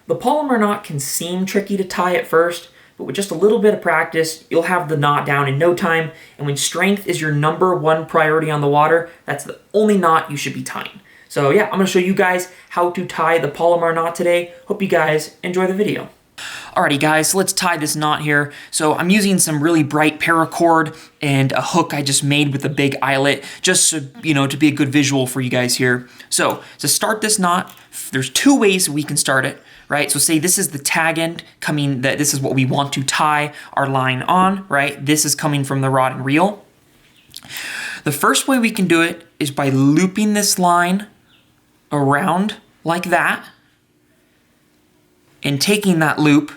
The Palomar knot can seem tricky to tie at first, but with just a little bit of practice, you'll have the knot down in no time, and when strength is your #1 priority on the water, that's the only knot you should be tying. So yeah, I'm going to show you guys how to tie the Palomar knot today. Hope you guys enjoy the video. Alrighty guys, so let's tie this knot here. So I'm using some really bright paracord and a hook I just made with a big eyelet, just so, to be a good visual for you guys here. So to start this knot, there's 2 ways we can start it, right? So say this is the tag end this is what we want to tie our line on, right? This is coming from the rod and reel. The first way we can do it is by looping this line around like that and taking that loop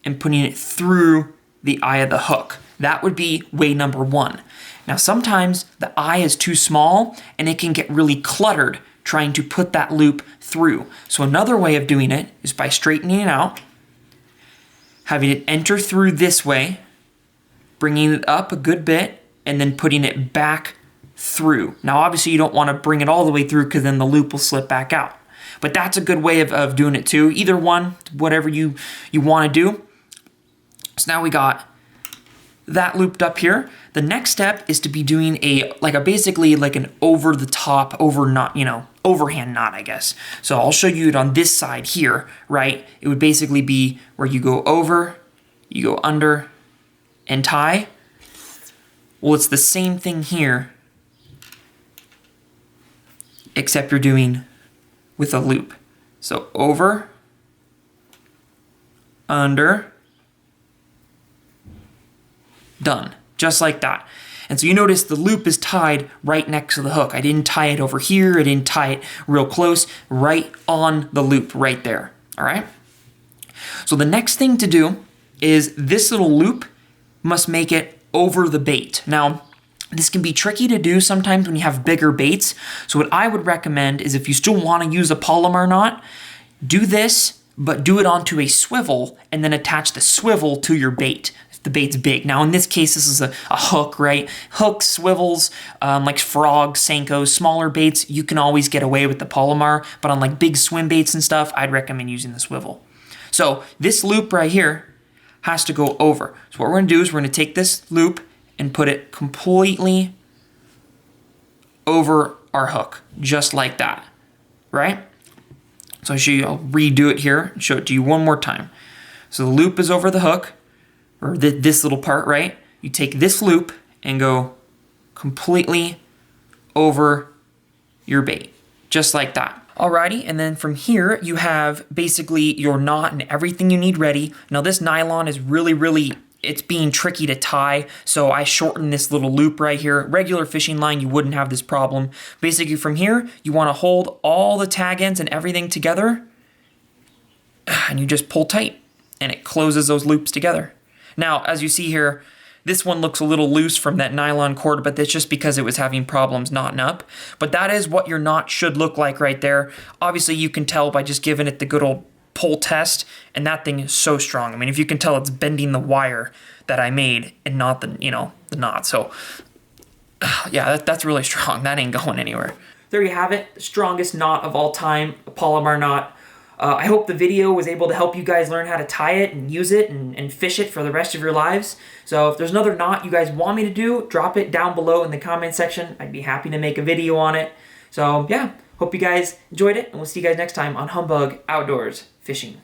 and putting it through the eye of the hook. That would be way #1. Now sometimes the eye is too small and it can get really cluttered trying to put that loop through. So another way of doing it is by straightening it out, having it enter through this way, bringing it up a good bit, and then putting it back through. Now obviously you don't want to bring it all the way through because then the loop will slip back out. But that's a good way of doing it too. Either one, whatever you want to do. So now we got that looped up here. The next step is to be doing basically an over the top, overhand knot, I guess. So I'll show you it on this side here, right? It would basically be where you go over, you go under, and tie. Well, it's the same thing here, except you're doing with a loop. So over, under, done, just like that. And so you notice the loop is tied right next to the hook. I didn't tie it over here, I didn't tie it real close, right on the loop right there, all right? So the next thing to do is this little loop must make it over the bait. Now, this can be tricky to do sometimes when you have bigger baits. So what I would recommend is if you still want to use a Palomar knot, do this, but do it onto a swivel and then attach the swivel to your bait if the bait's big. Now in this case, this is a hook, right? Hooks, swivels, like frogs, Senkos, smaller baits, you can always get away with the Palomar, but on like big swim baits and stuff, I'd recommend using the swivel. So this loop right here has to go over. So what we're gonna do is we're gonna take this loop and put it completely over our hook, just like that, right? So I'll redo it here and show it to you one more time. So the loop is over the hook, or this little part, right? You take this loop and go completely over your bait, just like that. Alrighty, and then from here, you have basically your knot and everything you need ready. Now this nylon is really, it's being tricky to tie, so I shortened this little loop right here. Regular fishing line, you wouldn't have this problem. Basically from here, you wanna hold all the tag ends and everything together, and you just pull tight, and it closes those loops together. Now, as you see here, this one looks a little loose from that nylon cord, but that's just because it was having problems knotting up. But that is what your knot should look like right there. Obviously, you can tell by just giving it the good old pull test, and that thing is so strong. I mean, if you can tell, it's bending the wire that I made and not the knot. So yeah, that's really strong. That ain't going anywhere. There you have it, the strongest knot of all time, a Palomar knot. I hope the video was able to help you guys learn how to tie it and use it and fish it for the rest of your lives. So if there's another knot you guys want me to do, drop it down below in the comment section. I'd be happy to make a video on it. So yeah, hope you guys enjoyed it, and we'll see you guys next time on Humbug Outdoors Fishing.